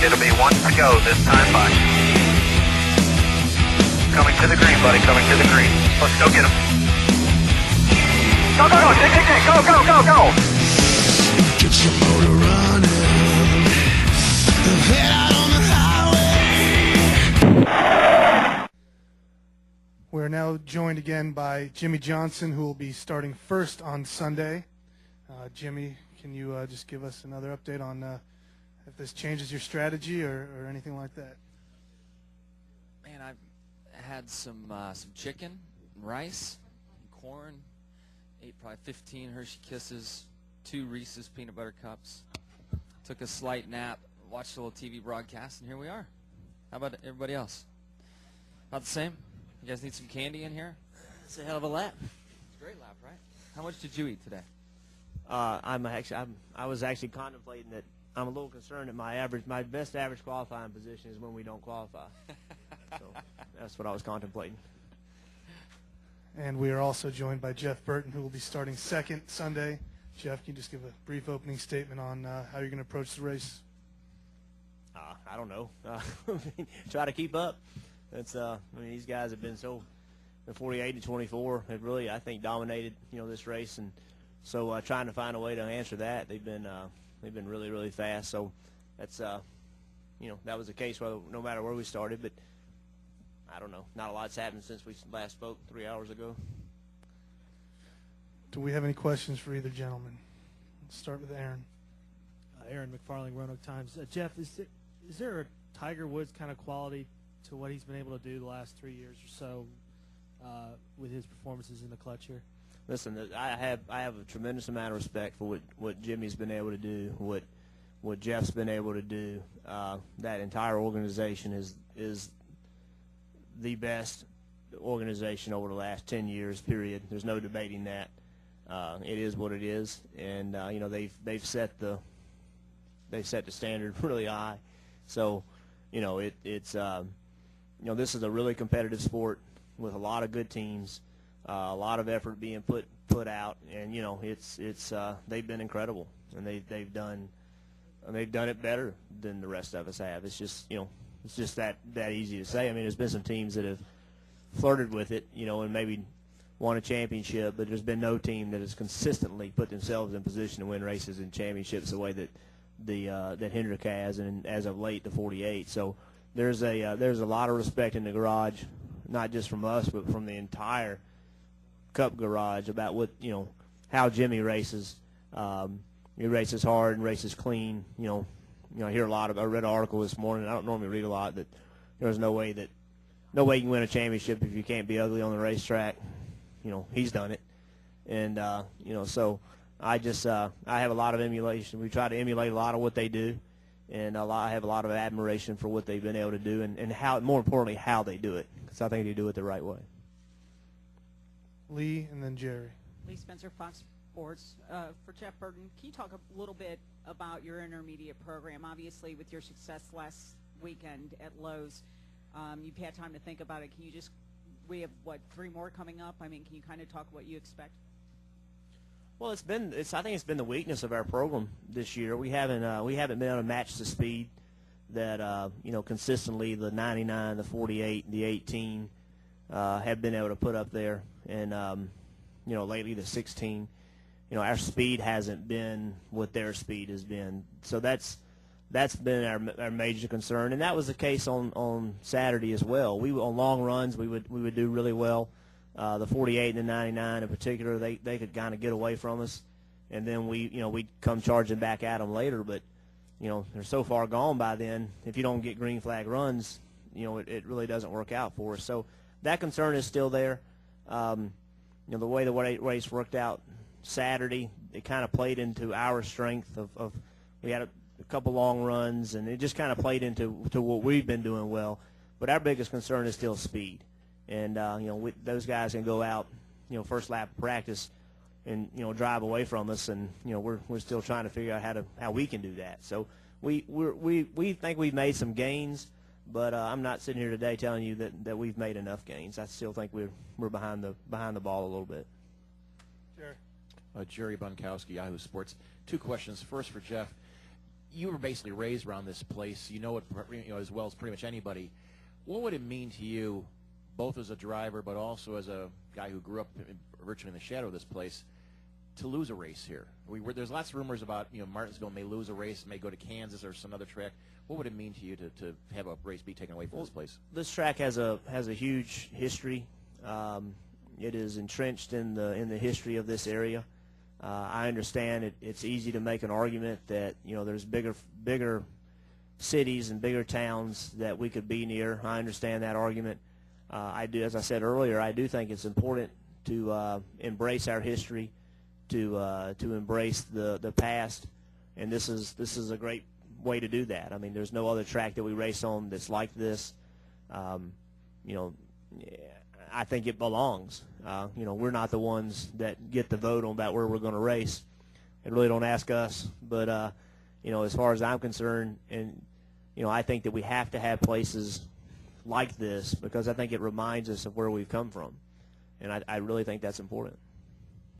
It'll be 1 to go this time by. Coming to the green, buddy. Coming to the green. Let's go get him. Go, go, go. Dig, dig, dig. Go, go, go, go. Get your motor running. Head out on the highway. We're now joined again by Jimmie Johnson, who will be starting first on Sunday. Jimmie, can you just give us another update on if this changes your strategy or anything like that? Man, I've had some chicken and rice and corn. Ate probably 15 Hershey Kisses, 2 Reese's peanut butter cups. Took a slight nap, watched a little TV broadcast, and here we are. How about everybody else? About the same? You guys need some candy in here? It's a hell of a lap. It's a great lap, right? How much did you eat today? I was actually contemplating that I'm a little concerned that my best average qualifying position is when we don't qualify. So that's what I was contemplating. And we are also joined by Jeff Burton, who will be starting second Sunday. Jeff, can you just give a brief opening statement on how you're going to approach the race? I don't know. Try to keep up. It's I mean, these guys have been the 48 and 24 have really, I think, dominated this race, and so trying to find a way to answer that, they've been really, really fast. So that's that was the case no matter where we started, but I don't know. Not a lot's happened since we last spoke 3 hours ago. Do we have any questions for either gentleman? Let's start with Aaron. Aaron McFarling, Roanoke Times. Jeff, is there a Tiger Woods kind of quality to what he's been able to do the last 3 years or so with his performances in the clutch here? Listen, I have a tremendous amount of respect for what Jimmy's been able to do, what Jeff's been able to do. That entire organization is the best organization over the last 10 years. Period. There's no debating that. It is what it is, and they've set the standard really high. So it's this is a really competitive sport with a lot of good teams. A lot of effort being put out, and they've been incredible, and they've done it better than the rest of us have. It's just it's just that easy to say. I mean, there's been some teams that have flirted with it, and maybe won a championship, but there's been no team that has consistently put themselves in position to win races and championships the way that that Hendrick has, and as of late the 48. So there's a lot of respect in the garage, not just from us, but from the entire Cup garage about how Jimmie races. He races hard and races clean. I hear a lot of. I read an article this morning. I don't normally read a lot, that there's no way you can win a championship if you can't be ugly on the racetrack. He's done it, and so I have a lot of emulation. We try to emulate a lot of what they do, and I have a lot of admiration for what they've been able to do, and how, more importantly, how they do it, because I think they do it the right way. Lee and then Jerry. Lee Spencer, Fox Sports. For Jeff Burton, can you talk a little bit about your intermediate program? Obviously, with your success last weekend at Lowe's, you've had time to think about it. Can you we have, 3 more coming up? I mean, can you kind of talk what you expect? Well, I think it's been the weakness of our program this year. We haven't been able to match the speed that consistently the 99, the 48, the 18 have been able to put up there, and lately the 16. Our speed hasn't been what their speed has been, so that's been our major concern, and that was the case on Saturday as well. On long runs we would do really well. The 48 and the 99 in particular, they could kind of get away from us, and then we'd come charging back at them later. But they're so far gone by then. If you don't get green flag runs, it really doesn't work out for us. So that concern is still there. The way the race worked out Saturday, it kind of played into our strength of we had a couple long runs, and it just kind of played into what we've been doing well. But our biggest concern is still speed. And those guys can go out, first lap of practice, and drive away from us, and we're still trying to figure out how we can do that. So we think we've made some gains, but I'm not sitting here today telling you that we've made enough gains. I still think we're behind the ball a little bit. Jerry. Jerry Bunkowski, Yahoo Sports. 2 questions. First for Jeff. you were basically raised around this place. You know it as well as pretty much anybody. What would it mean to you, both as a driver but also as a guy who grew up virtually in the shadow of this place, to lose a race here? There's lots of rumors about Martinsville may lose a race, may go to Kansas or some other track. What would it mean to you to have a race be taken away from this place? This track has a huge history. It is entrenched in the history of this area. I understand it's easy to make an argument that there's bigger cities and bigger towns that we could be near. I understand that argument. I do, as I said earlier, I do think it's important to embrace our history, to embrace the past, and this is a great way to do that. I mean, there's no other track that we race on that's like this. I think it belongs. We're not the ones that get the vote on about where we're going to race. They really don't ask us. But as far as I'm concerned, and I think that we have to have places like this because I think it reminds us of where we've come from, and I really think that's important.